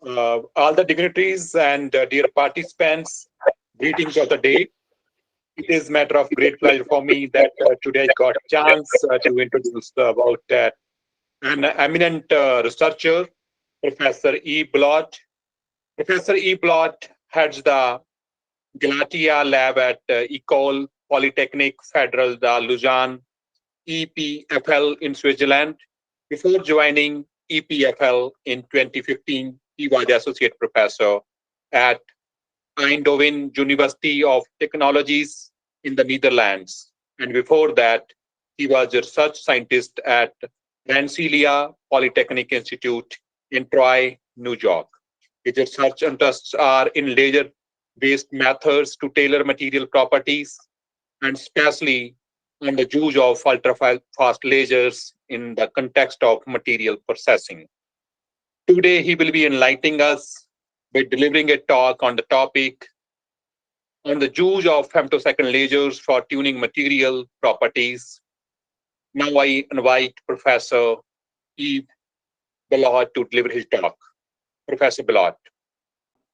All the dignitaries and dear participants, greetings of the day. It is matter of great pleasure for me that today I got chance to introduce about an eminent researcher, Professor E. Belloud. Professor E. Belloud heads the Galatea lab at Ecole, Polytechnique, Fédérale de Lausanne, EPFL in Switzerland. Before joining EPFL in 2015, he was the associate professor at Eindhoven University of Technologies in the Netherlands. And before that, he was a research scientist at Rensselaer Polytechnic Institute in Troy, New York. His research interests are in laser-based methods to tailor material properties, and especially on the use of ultra-fast lasers in the context of material processing. Today, he will be enlightening us by delivering a talk on the topic on the use of femtosecond lasers for tuning material properties. Now I invite Professor E. Belloud to deliver his talk. Professor Belloud.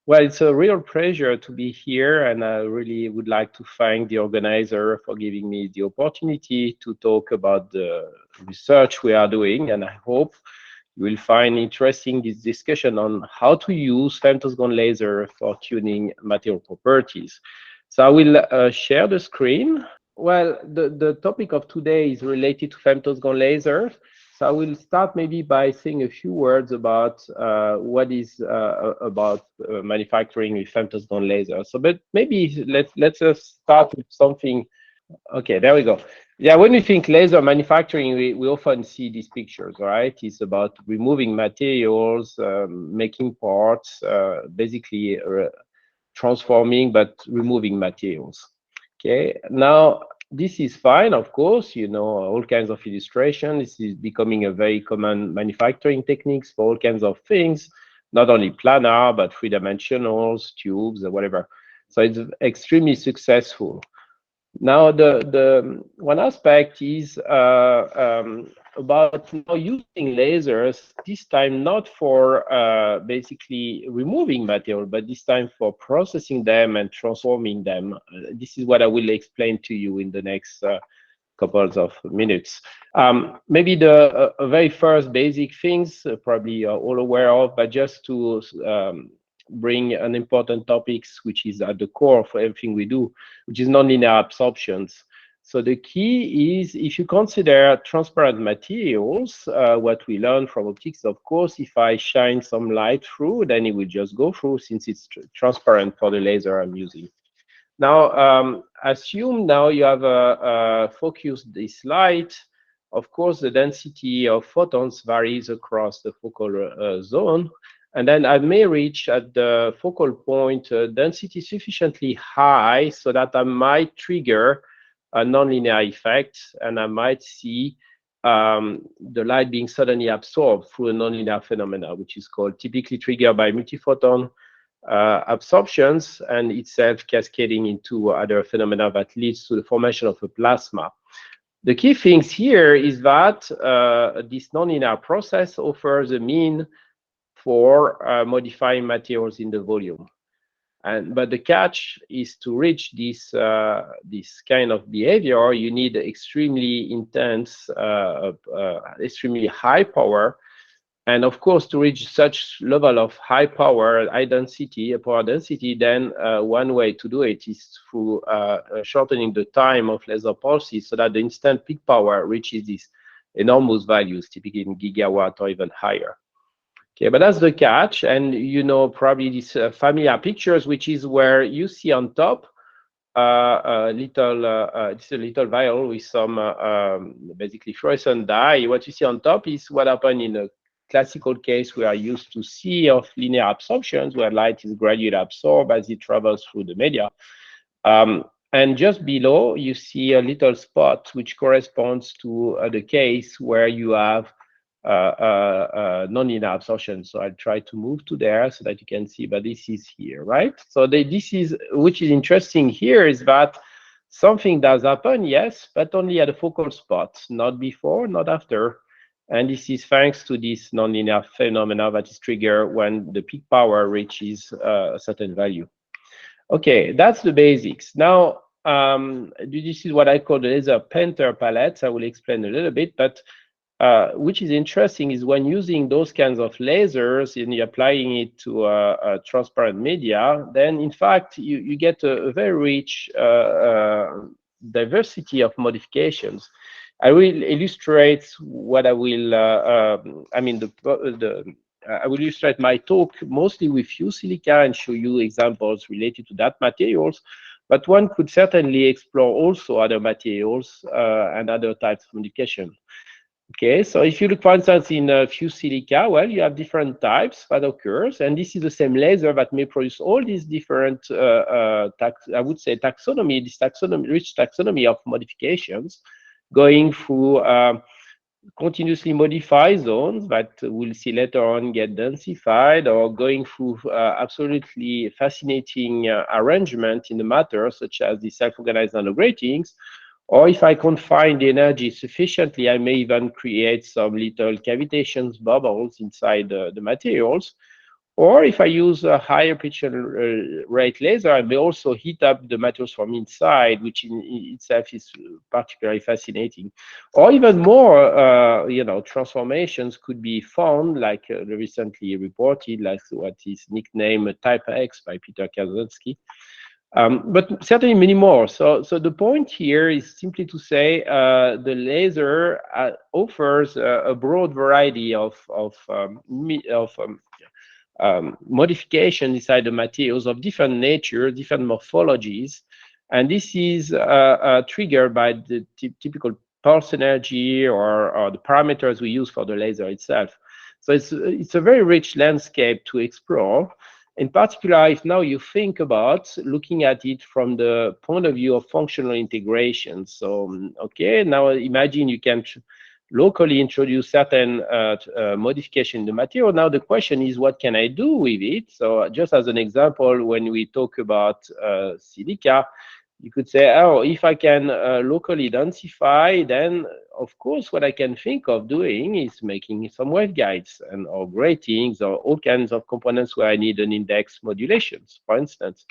Well, it's a real pleasure to be here, and I really would like to thank the organizer for giving me the opportunity to talk about the research we are doing, and I hope you will find interesting this discussion on how to use femtosecond laser for tuning material properties. So I will share the screen. Well, the topic of today is related to femtosecond laser. So I will start maybe by saying a few words about what is about manufacturing with femtosecond laser. So, but maybe let's just start with something. Okay, there we go. Yeah, when we think laser manufacturing, we often see these pictures, right? It's about removing materials, making parts, basically transforming but removing materials. Okay, now this is fine, of course, you know, all kinds of illustration. This is becoming a very common manufacturing techniques for all kinds of things, not only planar, but three-dimensionals, tubes, or whatever. So it's extremely successful. Now, the one aspect is about now using lasers, this time not for basically removing material, but this time for processing them and transforming them. This is what I will explain to you in the next couple of minutes. Maybe the very first basic things, probably you're all aware of, but just to bring an important topics, which is at the core for everything we do, which is nonlinear absorptions. So the key is, if you consider transparent materials, what we learn from optics, of course, if I shine some light through, then it will just go through since it's transparent for the laser I'm using. Now, assume now you have focused this light. Of course, the density of photons varies across the focal zone. And then I may reach at the focal point density sufficiently high so that I might trigger a nonlinear effect, and I might see the light being suddenly absorbed through a nonlinear phenomena, which is called typically triggered by multiphoton absorptions, and itself cascading into other phenomena that leads to the formation of a plasma. The key things here is that this nonlinear process offers a mean for modifying materials in the volume. But the catch is to reach this kind of behavior, you need extremely intense, extremely high power. And of course, to reach such level of high power, high density, power density, then one way to do it is through shortening the time of laser pulses so that the instant peak power reaches these enormous values, typically in gigawatt or even higher. Okay, but that's the catch, and you know probably these familiar pictures, which is where you see on top it's a little vial with some basically fluorescent dye. What you see on top is what happened in a classical case we are used to see of linear absorptions, where light is gradually absorbed as it travels through the media. And just below, you see a little spot which corresponds to the case where you have nonlinear absorption. So I'll try to move to there so that you can see, but this is here, right? So this is, which is interesting here is that something does happen, yes, but only at a focal spot, not before, not after. And this is thanks to this nonlinear phenomena that is triggered when the peak power reaches a certain value. Okay, that's the basics. Now, this is what I call the laser painter palettes. I will explain a little bit, but which is interesting is when using those kinds of lasers and you're applying it to a transparent media, then in fact you get a very rich diversity of modifications. I will illustrate what I will. I will illustrate my talk mostly with fused silica and show you examples related to that materials. But one could certainly explore also other materials and other types of modification. Okay, so if you look, for instance, in fused silica, well, you have different types that occurs, and this is the same laser that may produce all these different, I would say, taxonomy, rich taxonomy of modifications, going through continuously modified zones that we'll see later on get densified, or going through absolutely fascinating arrangement in the matter, such as the self-organized nanogratings. Or if I confine the energy sufficiently, I may even create some little cavitations, bubbles inside the materials. Or if I use a higher pitch rate laser, I may also heat up the materials from inside, which in itself is particularly fascinating. Or even more, transformations could be found, like recently reported, like what is nicknamed Type X by Peter Kaczynski. But certainly many more. So the point here is simply to say the laser offers a broad variety of modification inside the materials of different nature, different morphologies, and this is triggered by the typical pulse energy or the parameters we use for the laser itself. So it's a very rich landscape to explore. In particular, if now you think about looking at it from the point of view of functional integration. So, okay, now imagine you can locally introduce certain modification in the material. Now the question is, what can I do with it? So just as an example, when we talk about silica, you could say, oh, if I can locally densify, then of course what I can think of doing is making some waveguides and or gratings or all kinds of components where I need an index modulations, for instance.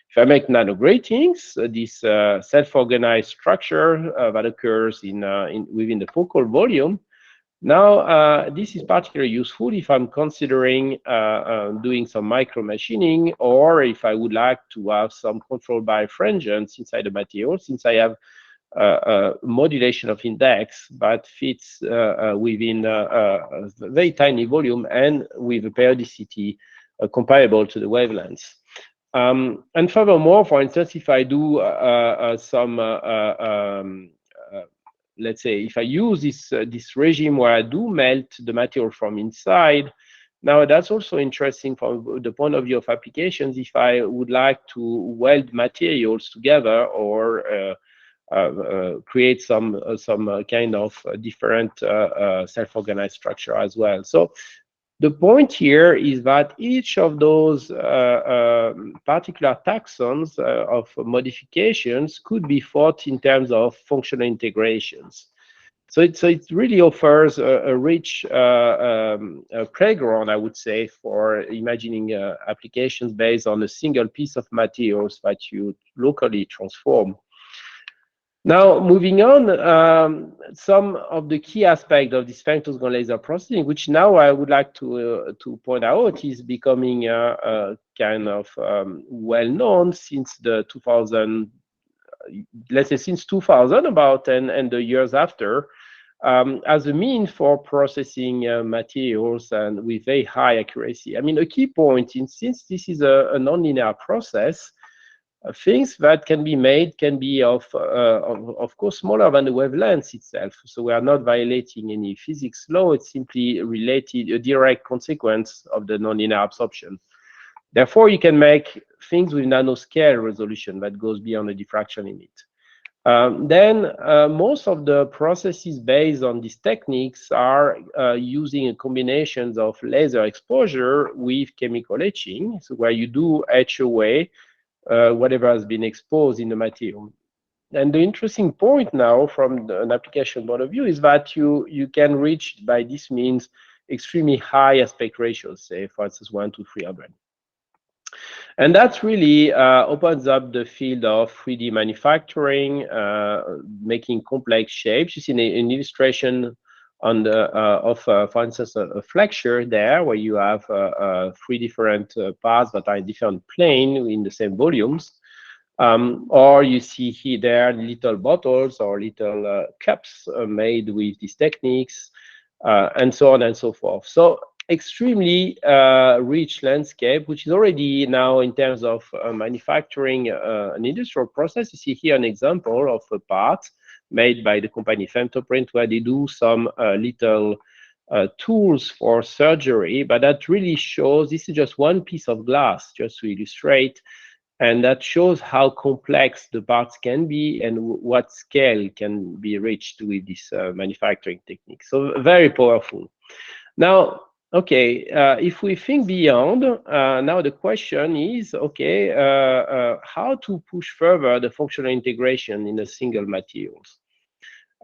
If I make nanogratings, this self-organized structure that occurs within the focal volume, now this is particularly useful if I'm considering doing some micro machining, or if I would like to have some controlled birefringence inside the material, since I have modulation of index that fits within a very tiny volume and with a periodicity comparable to the wavelengths. And furthermore, for instance, if I do let's say, if I use this regime where I do melt the material from inside, now that's also interesting from the point of view of applications. If I would like to weld materials together or create some kind of different self-organized structure as well. So the point here is that each of those particular taxons of modifications could be thought in terms of functional integrations. So it really offers a rich playground, I would say, for imagining applications based on a single piece of materials that you locally transform. Now, moving on, some of the key aspects of this femtosecond laser processing, which now I would like to point out, is becoming kind of well known since the 2000, let's say since 2000 about, and the years after, as a mean for processing materials and with very high accuracy. I mean, a key point, since this is a nonlinear process, things that can be made can be of course smaller than the wavelength itself. So we are not violating any physics law. It's simply related, a direct consequence of the nonlinear absorption. Therefore, you can make things with nanoscale resolution that goes beyond the diffraction limit. Then most of the processes based on these techniques are using a combination of laser exposure with chemical etching, so where you do etch away whatever has been exposed in the material. And the interesting point now from an application point of view is that you can reach by this means extremely high aspect ratios, say for instance 1 to 300. And that really opens up the field of 3D manufacturing, making complex shapes. You see an illustration on the for instance, a flexure there, where you have 3 different parts that are in different plane in the same volumes. Or you see here there little bottles or little cups made with these techniques, and so on and so forth. So extremely rich landscape, which is already now in terms of manufacturing an industrial process. You see here an example of a part made by the company Femtoprint, where they do some little tools for surgery, but that really shows, this is just one piece of glass, just to illustrate, and that shows how complex the parts can be and what scale can be reached with this manufacturing technique. So very powerful. Now, okay, if we think beyond, now the question is, okay, how to push further the functional integration in a single materials?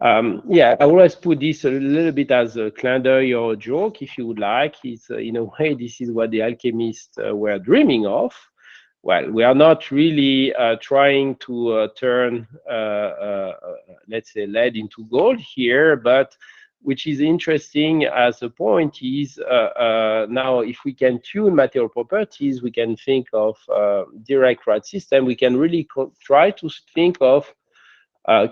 Yeah, I always put this a little bit as a clin d'oeil or a joke, if you would like. It's in a way, this is what the alchemists were dreaming of. Well, we are not really trying to turn, let's say, lead into gold here, but which is interesting as a point is now if we can tune material properties, we can think of direct rod system. We can really try to think of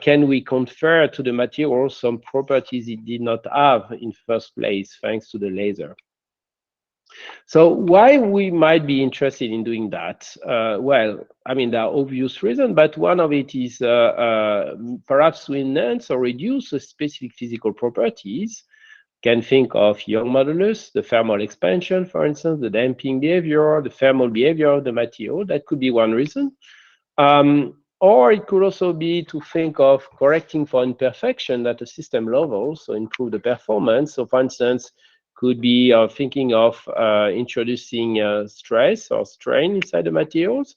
can we confer to the material some properties it did not have in first place thanks to the laser. So why we might be interested in doing that? Well, I mean, there are obvious reasons, but one of it is perhaps to enhance or reduce the specific physical properties. Can think of Young modulus, the thermal expansion, for instance, the damping behavior, the thermal behavior of the material. That could be one reason. Or it could also be to think of correcting for imperfection at a system level, so improve the performance. So for instance, could be thinking of introducing stress or strain inside the materials.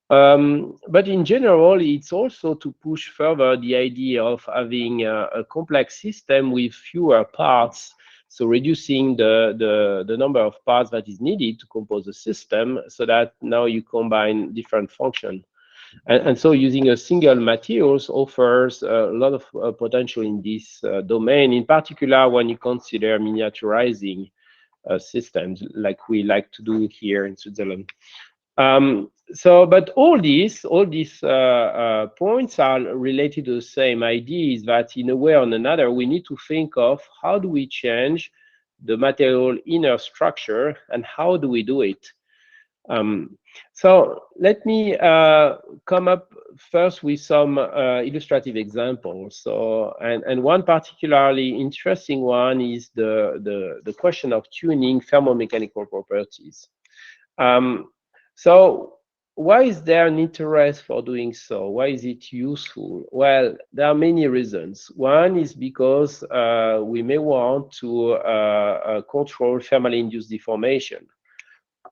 But in general, it's also to push further the idea of having a complex system with fewer parts, so reducing the number of parts that is needed to compose a system, so that now you combine different functions. And so using a single materials offers a lot of potential in this domain, in particular when you consider miniaturizing systems like we like to do here in Switzerland. But all these points are related to the same idea, is that in a way or another, we need to think of how do we change the material inner structure and how do we do it. So let me come up first with some illustrative examples. So, and one particularly interesting one is the question of tuning thermomechanical properties. So why is there an interest for doing so? Why is it useful? Well, there are many reasons. One is because we may want to control thermally induced deformation.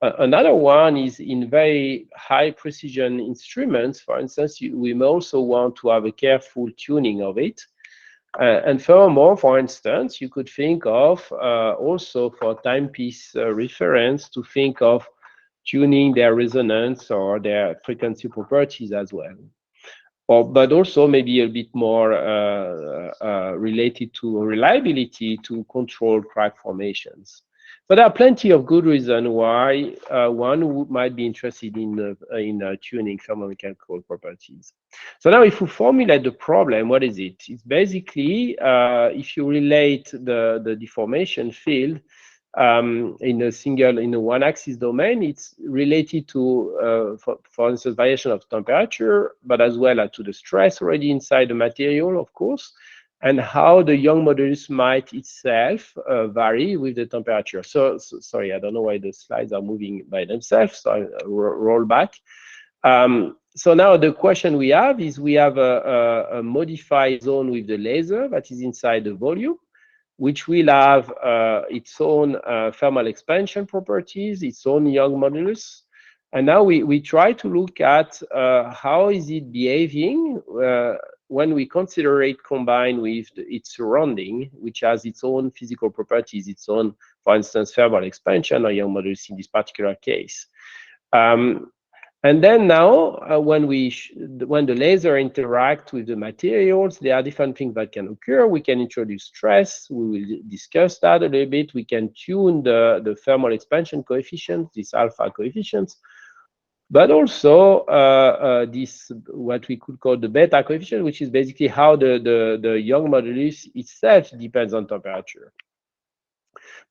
Another one is in very high precision instruments. For instance, we may also want to have a careful tuning of it. And furthermore, for instance, you could think of also for timepiece reference to think of tuning their resonance or their frequency properties as well. But also maybe a bit more related to reliability to control crack formations. But there are plenty of good reasons why one might be interested in tuning thermomechanical properties. So now if we formulate the problem, what is it? It's basically, if you relate the deformation field in a one-axis domain, it's related to, for instance, variation of temperature, but as well to the stress already inside the material, of course, and how the Young modulus might itself vary with the temperature. So sorry, I don't know why the slides are moving by themselves, so I roll back. So now the question we have is we have a modified zone with the laser that is inside the volume, which will have its own thermal expansion properties, its own Young modulus, And now we try to look at how is it behaving when we consider it combined with its surrounding, which has its own physical properties, its own, for instance, thermal expansion or Young modulus in this particular case. And then now, when the laser interact with the materials, there are different things that can occur. We can introduce stress. We will discuss that a little bit. We can tune the thermal expansion coefficient, these alpha coefficients, but also this what we could call the beta coefficient, which is basically how the Young modulus itself depends on temperature.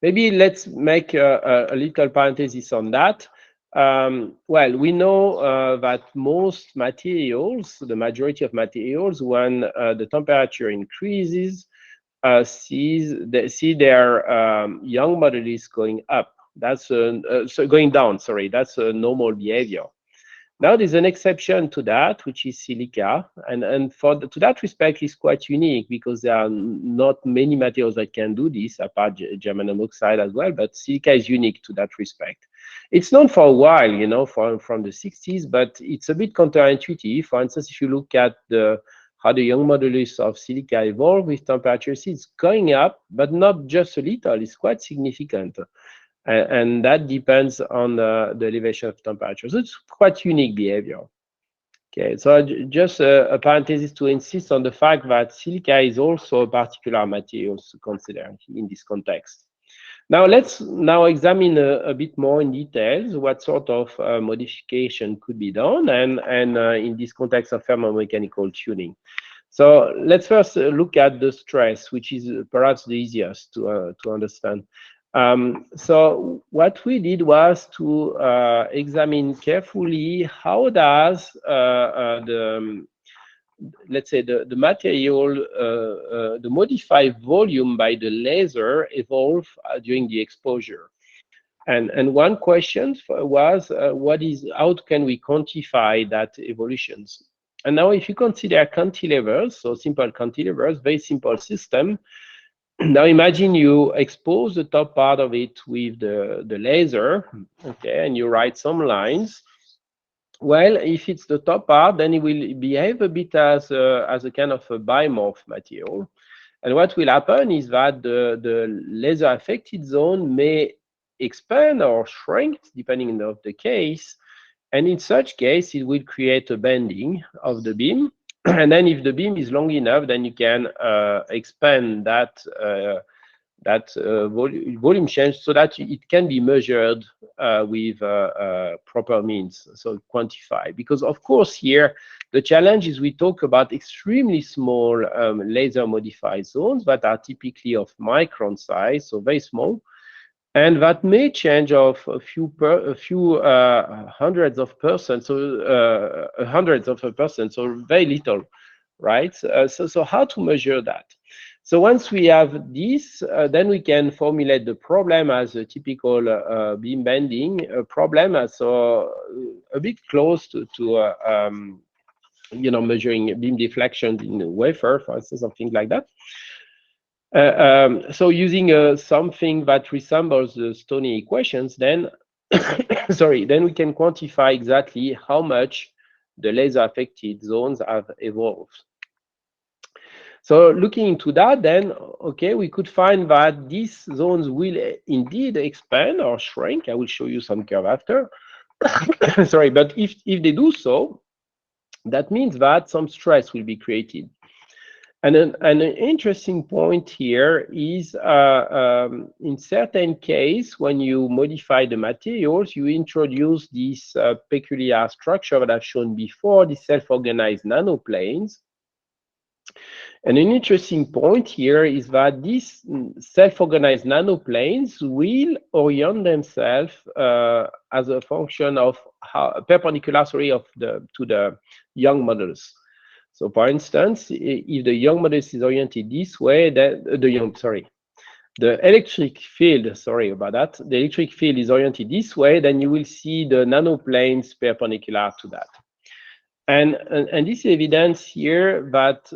Maybe let's make a little parenthesis on that. Well, we know that most materials, the majority of materials, when the temperature increases, see their Young modulus going up. That's so going down. Sorry, that's a normal behavior. Now there's an exception to that, which is silica, and to that respect, is quite unique because there are not many materials that can do this, apart germanium oxide as well. But silica is unique to that respect. It's known for a while, you know, from the 60s, but it's a bit counterintuitive. For instance, if you look at how the Young modulus of silica evolved with temperature, it's going up, but not just a little. It's quite significant. And that depends on the elevation of temperature. So it's quite unique behavior. Okay, so just a parenthesis to insist on the fact that silica is also a particular material to consider in this context. Now let's examine a bit more in details what sort of modification could be done, and in this context of thermomechanical tuning. So let's first look at the stress, which is perhaps the easiest to understand. So what we did was to examine carefully how does let's say the material, the modified volume by the laser evolve during the exposure. And one question was how can we quantify that evolutions? And now if you consider cantilevers, so simple cantilevers, very simple system. Now imagine you expose the top part of it with the laser, okay, and you write some lines. Well, if it's the top part, then it will behave a bit as a kind of a bimorph material. And what will happen is that the laser affected zone may expand or shrink, depending on the case. And in such case, it will create a bending of the beam. And then if the beam is long enough, then you can expand that volume change so that it can be measured with proper means, so quantify. Because of course here, the challenge is we talk about extremely small laser modified zones that are typically of micron size, so very small. And that may change of a few hundreds of percent, so hundreds of a percent, so very little, right? So how to measure that? So once we have this, then we can formulate the problem as a typical beam bending problem, so a bit close to you know, measuring beam deflection in a wafer, for instance, something like that. So using something that resembles the Stoney equations, then then we can quantify exactly how much the laser affected zones have evolved. So looking into that, then, okay, we could find that these zones will indeed expand or shrink. I will show you some curve after. Sorry, but if they do so, that means that some stress will be created. And an interesting point here is in certain case, when you modify the materials, you introduce this peculiar structure that I've shown before, the self-organized nanoplanes. And an interesting point here is that these self-organized nanoplanes will orient themselves as a function of perpendicular, sorry, to the Young modulus. So, for instance, if the Young modulus is oriented this way, then the electric field, sorry about that, the electric field is oriented this way, then you will see the nanoplanes perpendicular to that. And this is evidence here that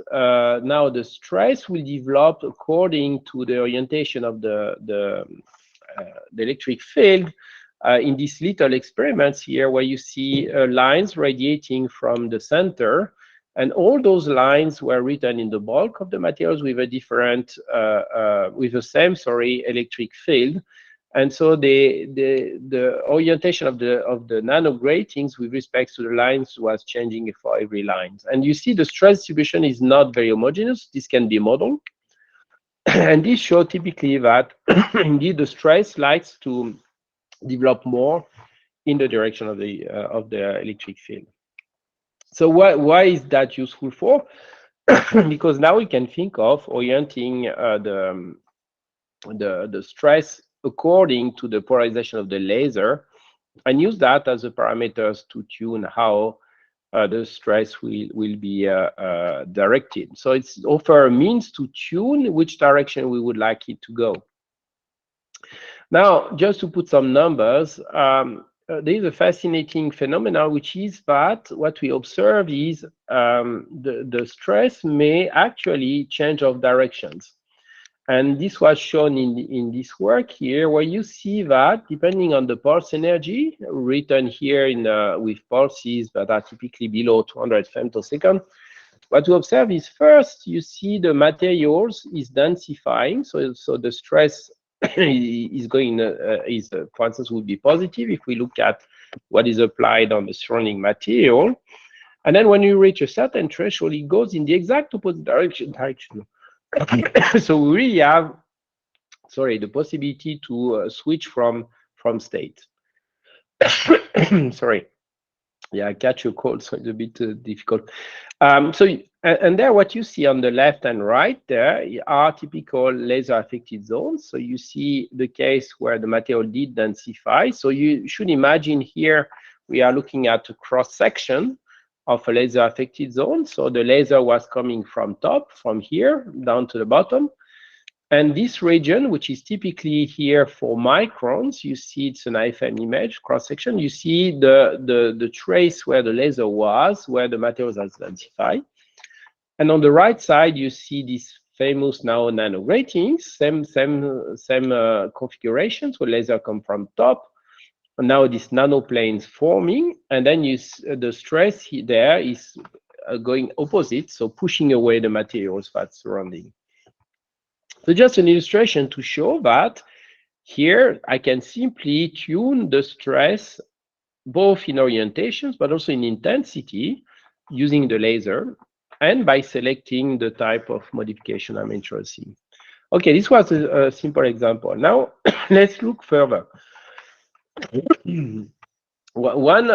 now the stress will develop according to the orientation of the electric field in these little experiments here, where you see lines radiating from the center, and all those lines were written in the bulk of the materials with a different, with the same, electric field. And so the orientation of the nano gratings with respect to the lines was changing for every line. And you see the stress distribution is not very homogeneous. This can be modeled. And this shows typically that indeed the stress likes to develop more in the direction of the electric field. So why is that useful for? Because now we can think of orienting the stress according to the polarization of the laser, and use that as a parameters to tune how the stress will be directed. So it's offer a means to tune which direction we would like it to go. Now, just to put some numbers, there is a fascinating phenomenon, which is that what we observe is the stress may actually change of directions. And this was shown in this work here, where you see that depending on the pulse energy, written here in with pulses that are typically below 200 femtosecond, what we observe is first you see the materials is densifying, so the stress is going for instance would be positive if we look at what is applied on the surrounding material, and then when you reach a certain threshold, it goes in the exact opposite direction. So we really have, the possibility to switch from state. Sorry, yeah, I catch a cold, so it's a bit difficult. And there, what you see on the left and right there are typical laser affected zones. So you see the case where the material did densify. So you should imagine here we are looking at a cross section of a laser affected zone. So the laser was coming from top, from here down to the bottom. And this region, which is typically here for microns, you see it's an IFM image cross section. You see the trace where the laser was, where the materials are densified. And on the right side, you see these famous now nano gratings, same configurations where laser come from top. And now this nanoplanes forming, and then the stress there is going opposite, so pushing away the materials that's surrounding. So just an illustration to show that here I can simply tune the stress both in orientations but also in intensity using the laser and by selecting the type of modification I'm interested in. Okay, this was a simple example. Now let's look further. One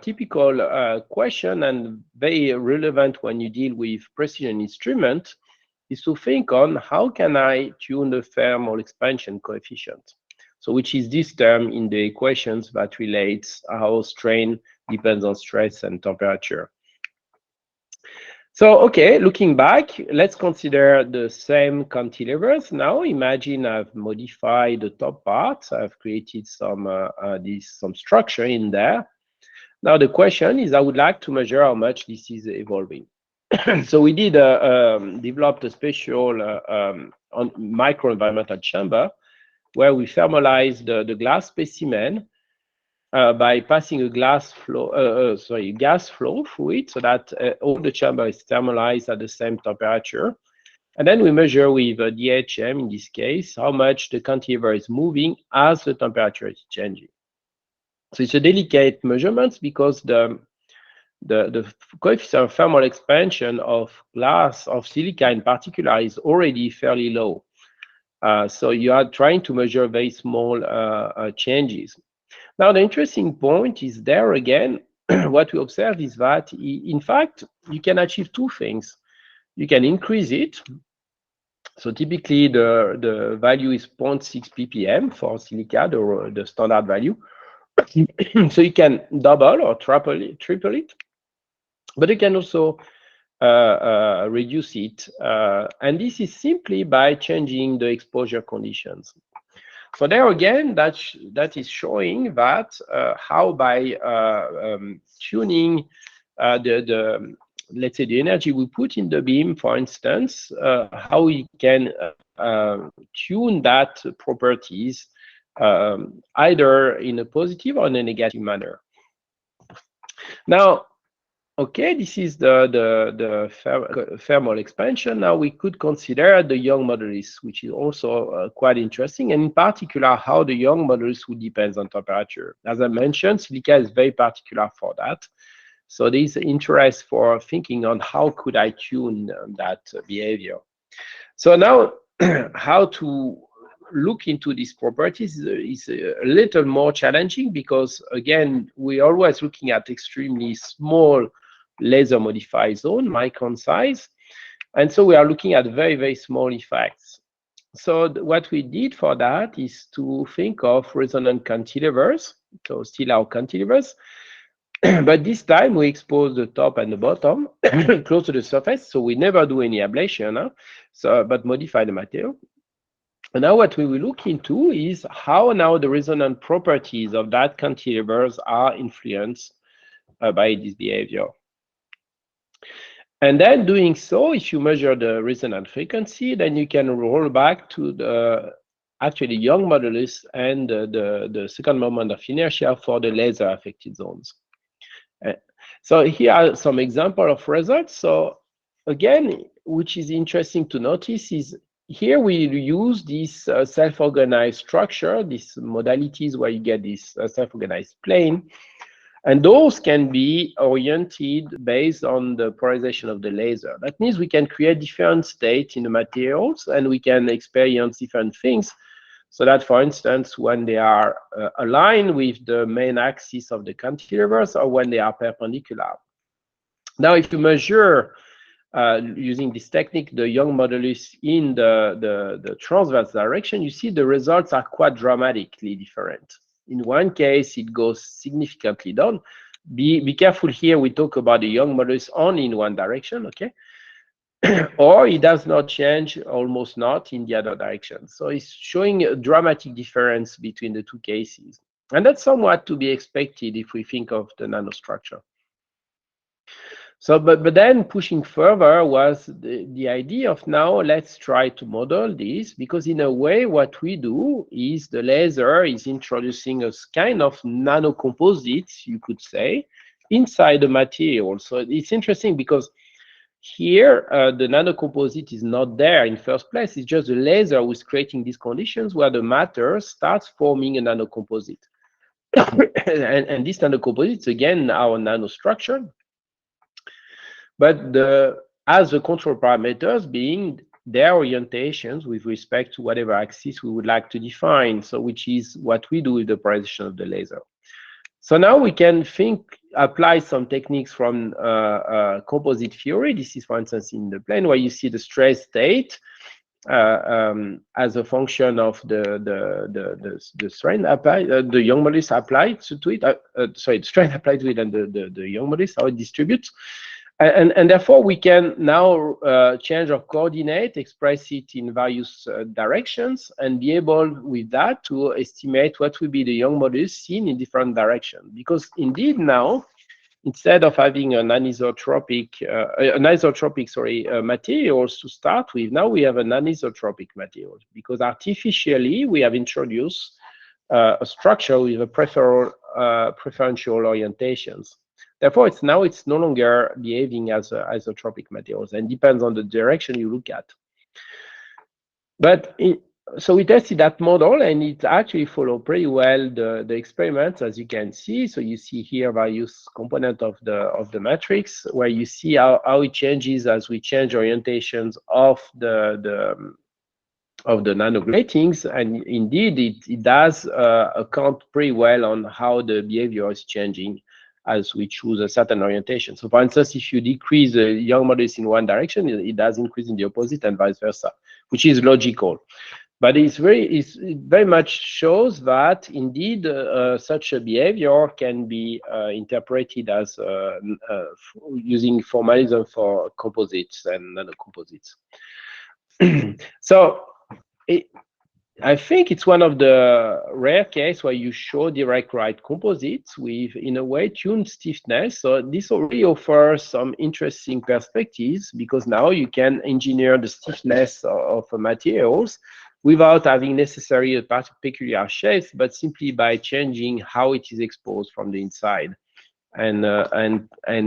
typical question, and very relevant when you deal with precision instrument, is to think on how can I tune the thermal expansion coefficient. So which is this term in the equations that relates how strain depends on stress and temperature. So, okay, looking back, let's consider the same cantilevers. Now, imagine I've modified the top part. I've created some structure in there. Now, the question is, I would like to measure how much this is evolving. So we did developed a special microenvironmental chamber where we thermalized the glass specimen by passing a gas flow through it, so that all the chamber is thermalized at the same temperature. And then we measure with DHM, in this case, how much the cantilever is moving as the temperature is changing. So it's a delicate measurement because the coefficient of thermal expansion of glass, of silica in particular, is already fairly low. So you are trying to measure very small changes. Now, the interesting point is there again, what we observe is that, in fact, you can achieve two things. You can increase it. So typically, the value is 0.6 ppm for silica, the standard value. So you can double or triple it. But you can also reduce it. And this is simply by changing the exposure conditions. So there again, that is showing that how by tuning let's say the energy we put in the beam, for instance, how we can tune that properties either in a positive or in a negative manner. Now, okay, this is the thermal expansion. Now we could consider the Young modulus, which is also quite interesting, and in particular how the Young modulus would depend on temperature. As I mentioned, silica is very particular for that. So there is interest for thinking on how could I tune that behavior. So now how to look into these properties is a little more challenging, because again, we're always looking at extremely small laser modified zone, micron size. And so we are looking at very, very small effects. So what we did for that is to think of resonant cantilevers, so still our cantilevers, but this time we expose the top and the bottom close to the surface, so we never do any ablation, but modify the material. And now what we will look into is how now the resonant properties of that cantilevers are influenced by this behavior. And then doing so, if you measure the resonant frequency, then you can roll back to the actually Young modulus and the second moment of inertia for the laser affected zones. So here are some examples of results. So again, which is interesting to notice is here we use this self-organized structure, these modalities where you get this self-organized plane. And those can be oriented based on the polarization of the laser. That means we can create different states in the materials, and we can experience different things. So that, for instance, when they are aligned with the main axis of the cantilevers, or when they are perpendicular. Now, if you measure using this technique, the Young modulus in the transverse direction, you see the results are quite dramatically different. In one case, it goes significantly down. Be careful here, we talk about the Young modulus only in one direction, okay? Or it does not change, almost not, in the other direction. So it's showing a dramatic difference between the two cases. And that's somewhat to be expected if we think of the nanostructure. So, but then pushing further was the idea of now let's try to model this, because in a way what we do is the laser is introducing a kind of nanocomposites, you could say, inside the material. So it's interesting because here the nanocomposite is not there in first place. It's just the laser who is creating these conditions where the matter starts forming a nanocomposite. and this nanocomposite is again our nanostructure. But as the control parameters being their orientations with respect to whatever axis we would like to define, so which is what we do with the polarization of the laser. So now we can apply some techniques from composite theory. This is, for instance, in the plane where you see the stress state as a function of the strain applied, the Young modulus applied to it. Sorry, the strain applied to it, and the Young modulus, how it distributes. And therefore, we can now change our coordinate, express it in various directions, and be able with that to estimate what will be the Young modulus seen in different directions. Because indeed now, instead of having an anisotropic, materials to start with, now we have an anisotropic material, because artificially we have introduced a structure with a preferential orientations. Therefore, it's no longer behaving as isotropic materials, and depends on the direction you look at. But so we tested that model, and it actually followed pretty well the experiments, as you can see. So you see here various components of the matrix, where you see how it changes as we change orientations of the nanogratings, and indeed it does account pretty well on how the behavior is changing as we choose a certain orientation. So for instance, if you decrease the Young modulus in one direction, it does increase in the opposite, and vice versa, which is logical. But it very much shows that indeed such a behavior can be interpreted as using formalism for composites and nanocomposites. So I think it's one of the rare cases where you show direct right composites with, in a way, tuned stiffness. So this already offers some interesting perspectives, because now you can engineer the stiffness of materials without having necessarily a peculiar shape, but simply by changing how it is exposed from the inside, and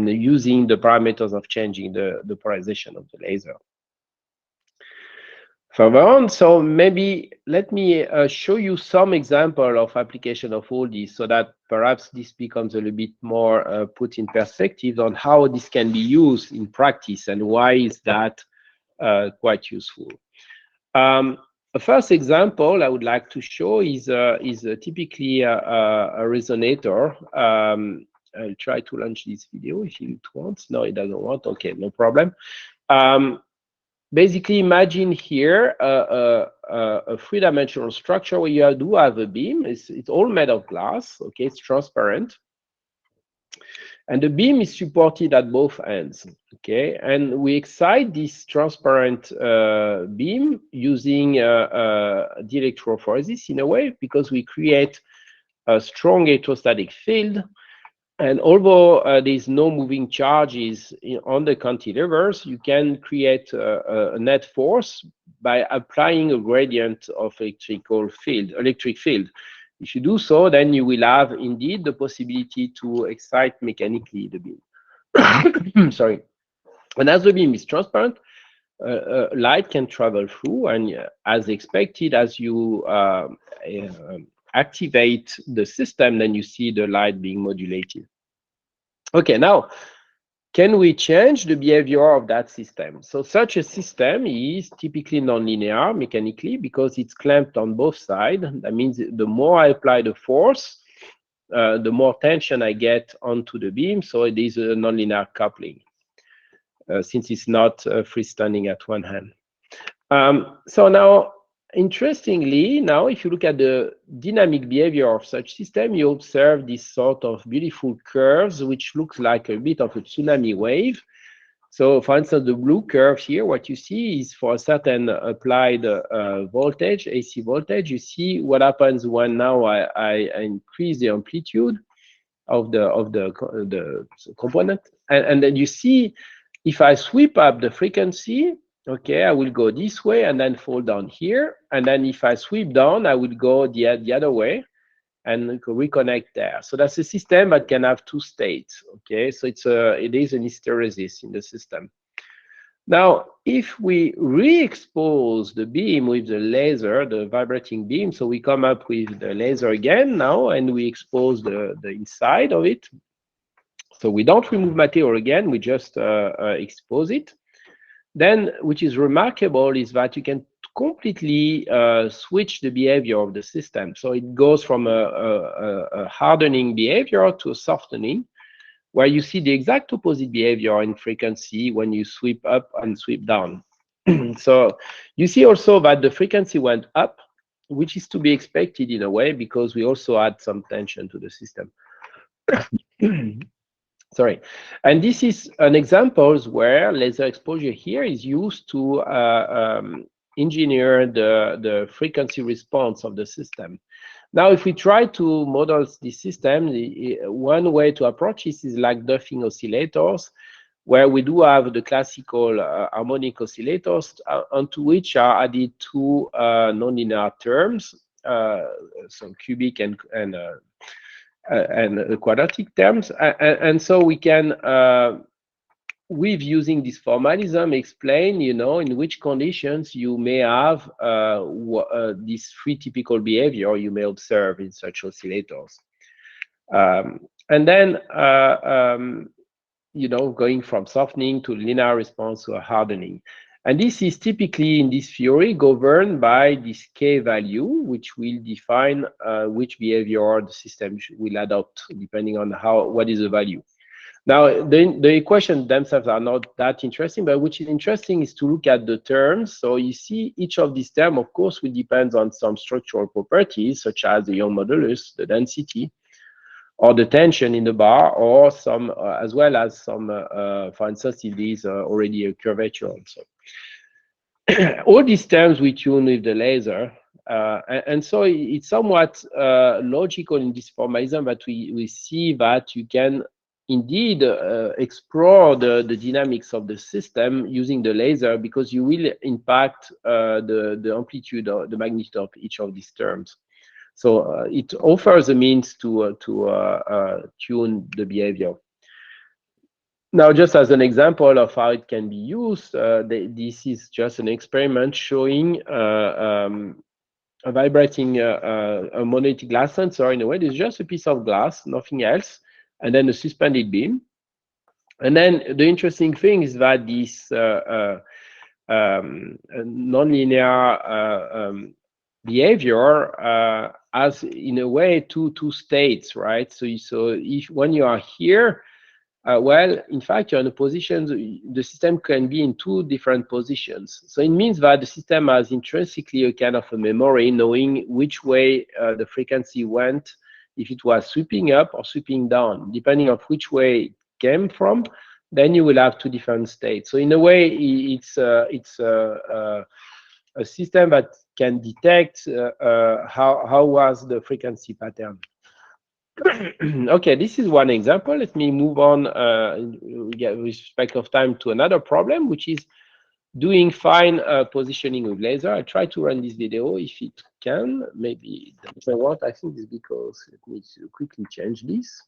using the parameters of changing the polarization of the laser. Further on, so maybe let me show you some example of application of all these, so that perhaps this becomes a little bit more put in perspective on how this can be used in practice and why is that quite useful. A first example I would like to show is typically a resonator. I'll try to launch this video if it wants. No, it doesn't want. Okay, no problem. Basically, imagine here a three-dimensional structure where you do have a beam. It's all made of glass. Okay, it's transparent, and the beam is supported at both ends. Okay, and we excite this transparent beam using the electrophoresis in a way, because we create a strong electrostatic field. And although there is no moving charges on the cantilevers, you can create a net force by applying a gradient of electric field. If you do so, then you will have indeed the possibility to excite mechanically the beam. Sorry. And as the beam is transparent, light can travel through, and as expected, as you activate the system, then you see the light being modulated. Okay, now, can we change the behavior of that system? So such a system is typically nonlinear mechanically because it's clamped on both sides. That means the more I apply the force, the more tension I get onto the beam. So it is a nonlinear coupling, since it's not freestanding at one hand. So now, interestingly, now if you look at the dynamic behavior of such system, you observe this sort of beautiful curves, which looks like a bit of a tsunami wave. So for instance, the blue curve here, what you see is for a certain applied voltage, AC voltage, you see what happens when now I increase the amplitude of the component. And then you see, if I sweep up the frequency, okay, I will go this way and then fall down here. And then if I sweep down, I will go the other way and reconnect there. So that's a system that can have two states. Okay, so it is an hysteresis in the system. Now, if we re-expose the beam with the laser, the vibrating beam, so we come up with the laser again now, and we expose the inside of it. So we don't remove material again, we just expose it. Then, which is remarkable, is that you can completely switch the behavior of the system. So it goes from a hardening behavior to a softening, where you see the exact opposite behavior in frequency when you sweep up and sweep down. So you see also that the frequency went up, which is to be expected in a way, because we also add some tension to the system. Sorry. And this is an example where laser exposure here is used to engineer the frequency response of the system. Now, if we try to model this system, one way to approach this is like Duffing oscillators, where we do have the classical harmonic oscillators onto which are added two nonlinear terms, so cubic and quadratic terms, and so we can, with using this formalism, explain, in which conditions you may have this three typical behavior you may observe in such oscillators, and then going from softening to linear response to a hardening. And this is typically, in this theory, governed by this K value, which will define which behavior the system will adopt, depending on what is the value. Now, the equations themselves are not that interesting, but which is interesting is to look at the terms. So you see each of these terms, of course, will depend on some structural properties, such as the Young modulus, the density, or the tension in the bar, or some, as well as some, for instance, if there is already a curvature also. All these terms we tune with the laser, and so it's somewhat logical in this formalism that we see that you can indeed explore the dynamics of the system using the laser, because you will impact the amplitude or the magnitude of each of these terms. So it offers a means to tune the behavior. Now, just as an example of how it can be used, this is just an experiment showing a vibrating a monolithic glass sensor. In a way, it's just a piece of glass, nothing else, and then a suspended beam. And then the interesting thing is that this nonlinear behavior has, in a way, two states, right? So if when you are here, well, in fact, you're in a position, the system can be in two different positions. So it means that the system has intrinsically a kind of a memory, knowing which way the frequency went, if it was sweeping up or sweeping down. Depending on which way it came from, then you will have two different states. So in a way, it's a system that can detect how was the frequency pattern. Okay, this is one example. Let me move on with respect of time to another problem, which is doing fine positioning with laser. I try to run this video if it can. Maybe it doesn't work. I think it's because let me quickly change this.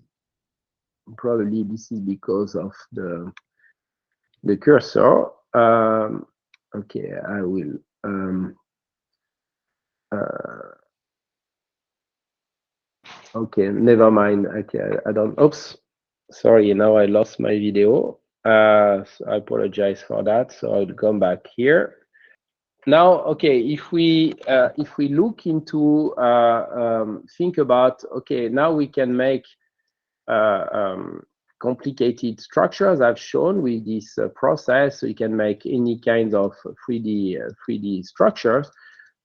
Probably this is because of the cursor. Okay, I will. Okay, never mind. Okay, I don't. Oops, sorry. Now I lost my video. So I apologize for that. So I'll come back here. Now, okay, if we look into think about, okay, now we can make complicated structures. I've shown with this process, so you can make any kind of 3D structures.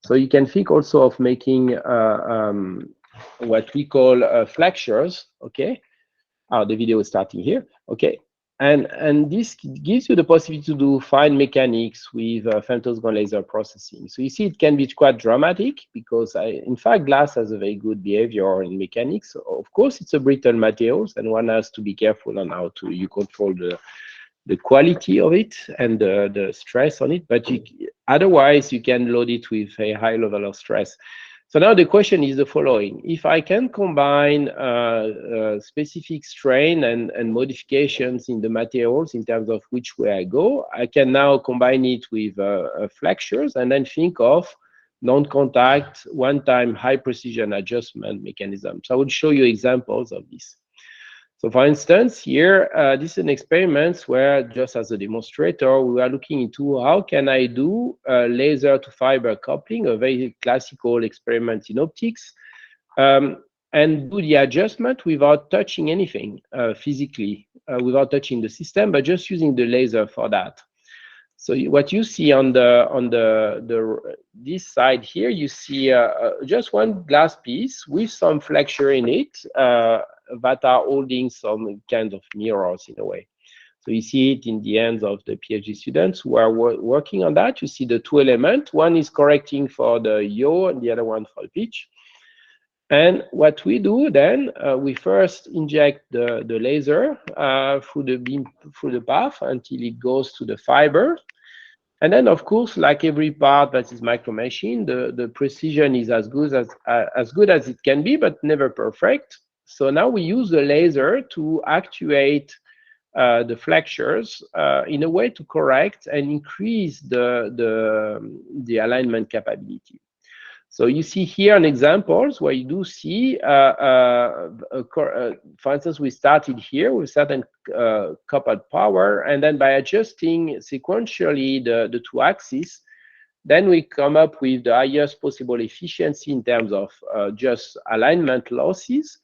So you can think also of making what we call flexures. Okay, the video is starting here. Okay, and this gives you the possibility to do fine mechanics with femtosecond laser processing. So you see, it can be quite dramatic because in fact, glass has a very good behavior in mechanics. Of course, it's a brittle materials, and one has to be careful on how you control the quality of it and the stress on it. But otherwise, you can load it with a high level of stress. So now the question is the following: if I can combine specific strain and modifications in the materials in terms of which way I go, I can now combine it with flexures and then think of non-contact, one-time high precision adjustment mechanism. So I will show you examples of this. So for instance, here, this is an experiment where, just as a demonstrator, we are looking into how can I do laser to fiber coupling, a very classical experiment in optics, and do the adjustment without touching anything physically, without touching the system, but just using the laser for that. So what you see on this side here, you see just one glass piece with some flexure in it that are holding some kind of mirrors in a way. So you see it in the hands of the PhD students who are working on that. You see the two elements. One is correcting for the yaw and the other one for the pitch. And what we do then, we first inject the laser through the beam, through the path until it goes to the fiber. And then, of course, like every part that is micro machine, the precision is as good as it can be, but never perfect. So now we use the laser to actuate the flexures in a way to correct and increase the alignment capability. So you see here an examples where you do see, for instance, we started here with certain coupled power, and then by adjusting sequentially the two axes, then we come up with the highest possible efficiency in terms of just alignment losses.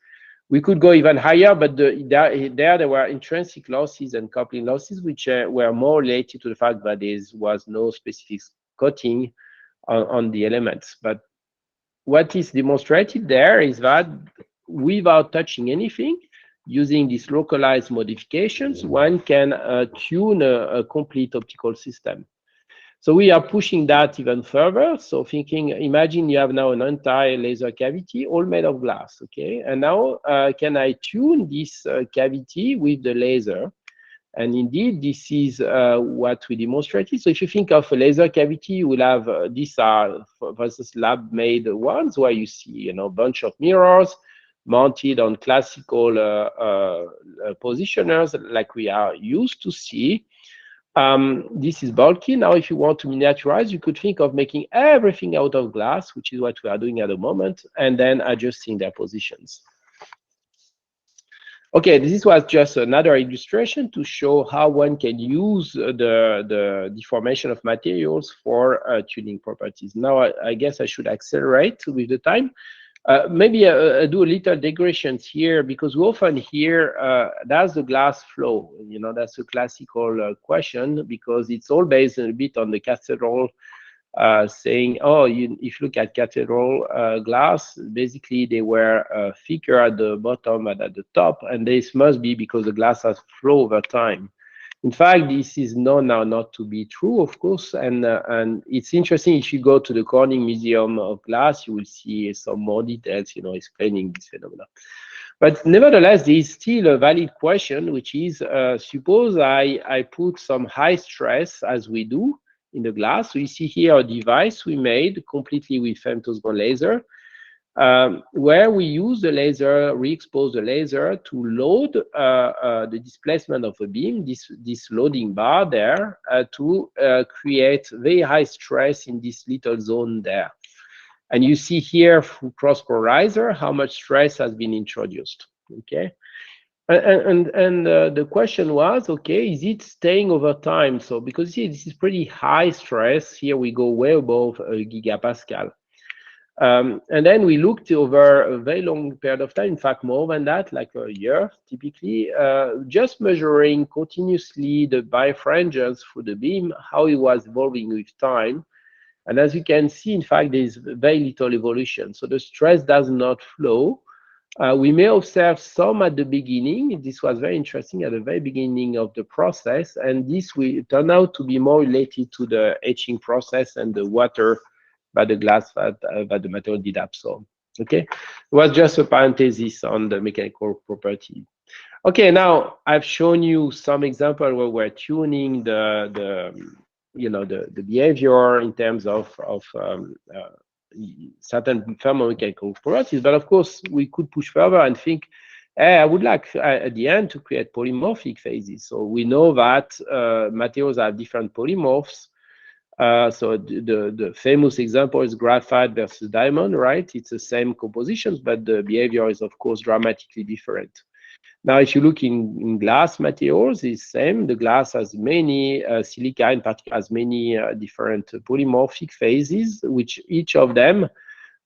We could go even higher, but there were intrinsic losses and coupling losses, which were more related to the fact that there was no specific coating on the elements. But what is demonstrated there is that without touching anything, using these localized modifications, one can tune a complete optical system. So we are pushing that even further. So thinking, imagine you have now an entire laser cavity, all made of glass, okay? And now can I tune this cavity with the laser? And indeed, this is what we demonstrated. So if you think of a laser cavity, you will have, these are, for instance, lab-made ones where you see, you know, a bunch of mirrors mounted on classical positioners like we are used to see. This is bulky. Now, if you want to miniaturize, you could think of making everything out of glass, which is what we are doing at the moment, and then adjusting their positions. Okay, this was just another illustration to show how one can use the deformation of materials for tuning properties. Now, I guess I should accelerate with the time. Maybe do a little digressions here, because we often hear, does the glass flow? You know, that's a classical question, because it's all based a bit on the cathedral saying, oh, if you look at cathedral glass, basically they were thicker at the bottom and at the top, and this must be because the glass has flow over time. In fact, this is known now not to be true, of course, and it's interesting. If you go to the Corning Museum of Glass, you will see some more details, you know, explaining this phenomenon. But nevertheless, there is still a valid question, which is, suppose I put some high stress, as we do in the glass. So you see here a device we made completely with femtosecond laser, where we use the laser, re-expose the laser to load the displacement of a beam, this loading bar there, to create very high stress in this little zone there. And you see here through cross polarizer how much stress has been introduced, okay? And the question was, okay, is it staying over time? So because see, this is pretty high stress, here we go way above a gigapascal. And then we looked over a very long period of time, in fact, more than that, like a year, typically, just measuring continuously the birefringence through the beam, how it was evolving with time. And as you can see, in fact, there's very little evolution. So the stress does not flow. We may observe some at the beginning. This was very interesting at the very beginning of the process. And this will turn out to be more related to the etching process and the water by the glass that the material did absorb. Okay, it was just a parenthesis on the mechanical property. Okay, now I've shown you some example where we're tuning the behavior in terms of certain thermomechanical properties, but of course we could push further and think, I would like at the end to create polymorphic phases. So we know that materials have different polymorphs. So the famous example is graphite versus diamond, right? It's the same compositions, but the behavior is, of course, dramatically different. Now, if you look in glass materials, it's the same. The glass has many, silica in particular has many different polymorphic phases, which each of them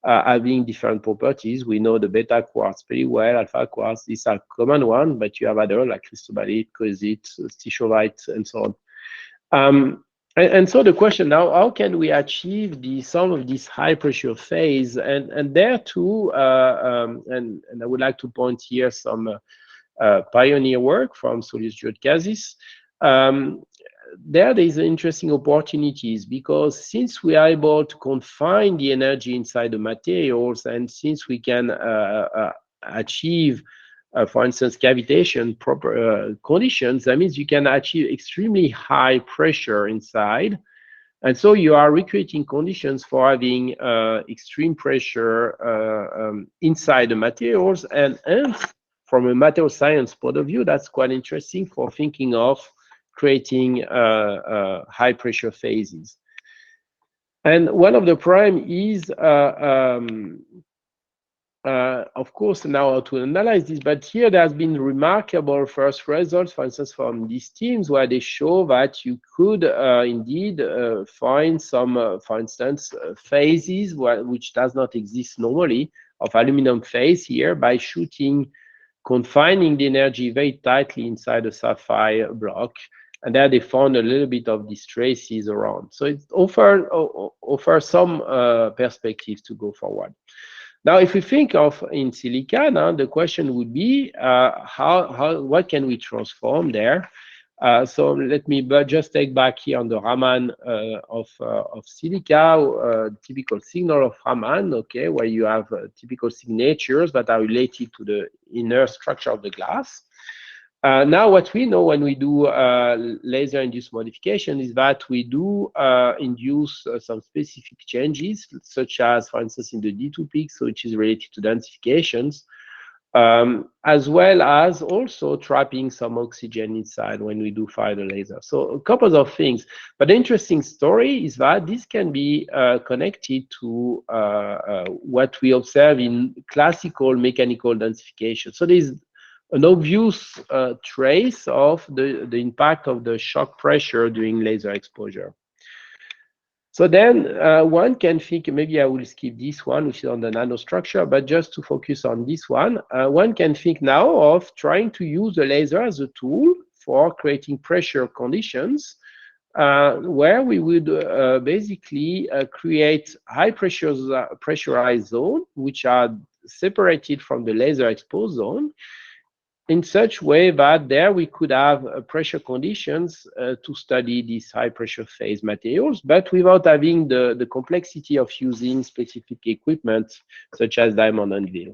having different properties. We know the beta quartz pretty well, alpha quartz, these are common ones, but you have other like cristobalite, coesite, stishovite, and so on. And so the question now, how can we achieve some of this high pressure phase? And there too, and I would like to point here some pioneer work from Solius Georgakis. There is interesting opportunities, because since we are able to confine the energy inside the materials, and since we can achieve for instance, cavitation proper conditions, that means you can achieve extremely high pressure inside. And so you are recreating conditions for having extreme pressure inside the materials. And from a material science point of view, that's quite interesting for thinking of creating high pressure phases. And one of the prime is of course, now to analyze this, but here there has been remarkable first results, for instance, from these teams, where they show that you could indeed find some, for instance, phases which does not exist normally, of aluminum phase here, by confining the energy very tightly inside a sapphire block. And there they found a little bit of these traces around. So it offers some perspectives to go forward. Now, if we think of in silica, now the question would be, what can we transform there? So let me just take back here on the Raman of silica, typical signal of Raman, okay, where you have typical signatures that are related to the inner structure of the glass. Now, what we know when we do laser-induced modification is that we do induce some specific changes, such as, for instance, in the D2 peaks, which is related to densifications, as well as also trapping some oxygen inside when we do fire the laser. So a couple of things. But the interesting story is that this can be connected to what we observe in classical mechanical densification. So there's an obvious trace of the impact of the shock pressure during laser exposure. So then one can think, maybe I will skip this one, which is on the nanostructure, but just to focus on this one can think now of trying to use the laser as a tool for creating pressure conditions where we would basically create high pressurized zone, which are separated from the laser exposed zone, in such way that there we could have pressure conditions to study these high pressure phase materials, but without having the complexity of using specific equipment such as diamond anvil.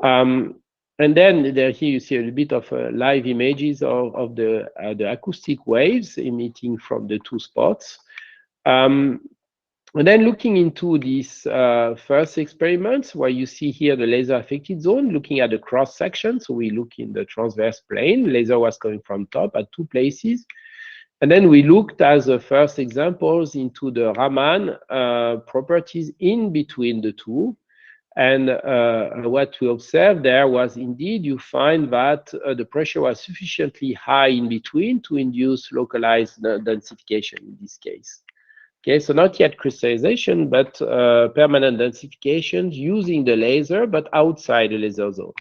And then here you see a little bit of live images of the acoustic waves emitting from the two spots. And then looking into these first experiments, where you see here the laser affected zone, looking at the cross section. So we look in the transverse plane, laser was coming from top at two places. And then we looked as the first examples into the Raman properties in between the two. And what we observed there was indeed you find that the pressure was sufficiently high in between to induce localized densification in this case. Okay, so not yet crystallization, but permanent densifications using the laser, but outside the laser zone.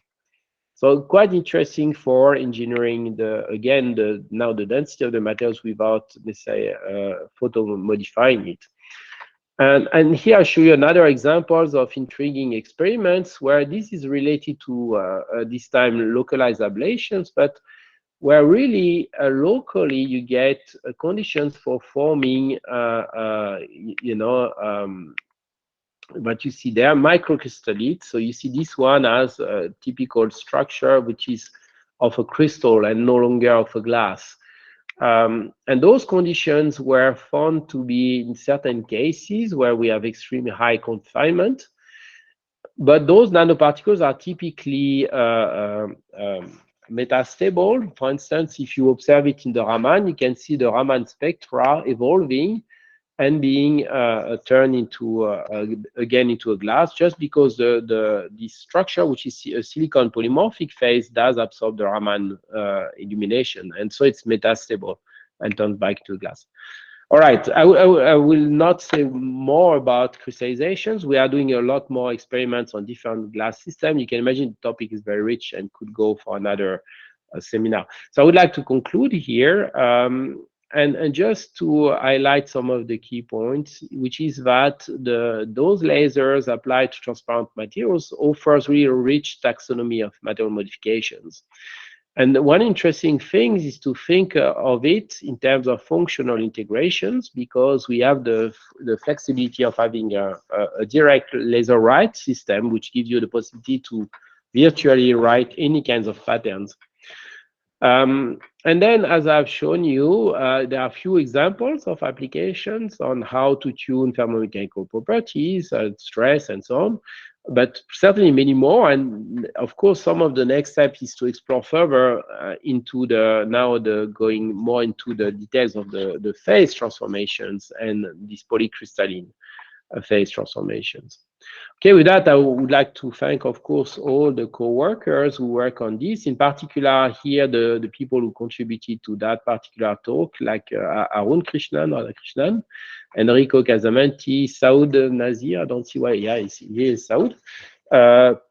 So quite interesting for engineering now the density of the materials without, let's say, photo modifying it. And here I show you another examples of intriguing experiments where this is related to this time localized ablations, but where really locally you get conditions for forming, what you see there, microcrystallites. So you see this one as a typical structure, which is of a crystal and no longer of a glass. And those conditions were found to be in certain cases where we have extremely high confinement. But those nanoparticles are typically metastable. For instance, if you observe it in the Raman, you can see the Raman spectra evolving and being turned into again into a glass, just because this structure, which is a silicon polymorphic phase, does absorb the Raman illumination, and so it's metastable and turned back to glass. All right, I will not say more about crystallizations. We are doing a lot more experiments on different glass systems. You can imagine the topic is very rich and could go for another seminar. So I would like to conclude here and just to highlight some of the key points, which is that those lasers applied to transparent materials offers really a rich taxonomy of material modifications. And one interesting thing is to think of it in terms of functional integrations, because we have the flexibility of having a direct laser write system, which gives you the possibility to virtually write any kinds of patterns. And then, as I've shown you, there are a few examples of applications on how to tune thermomechanical properties, stress, and so on, but certainly many more. And of course, some of the next step is to explore further into going more into the details of the phase transformations and these polycrystalline phase transformations. Okay, with that, I would like to thank, of course, all the co-workers who work on this. In particular, here, the people who contributed to that particular talk, like Arun Krishnan, Enrico Casamanti, Saud Nazir, I don't see why, yeah, he is Saud,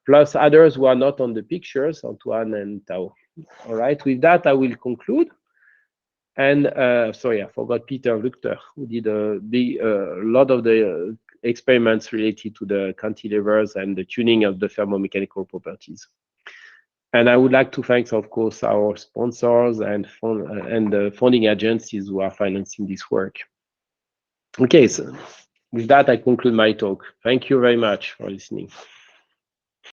plus others who are not on the pictures, Antoine and Tao. All right, with that, I will conclude. And sorry, I forgot Peter Luchter, who did a lot of the experiments related to the cantilevers and the tuning of the thermomechanical properties. And I would like to thank, of course, our sponsors and the funding agencies who are financing this work. Okay, so with that, I conclude my talk. Thank you very much for listening.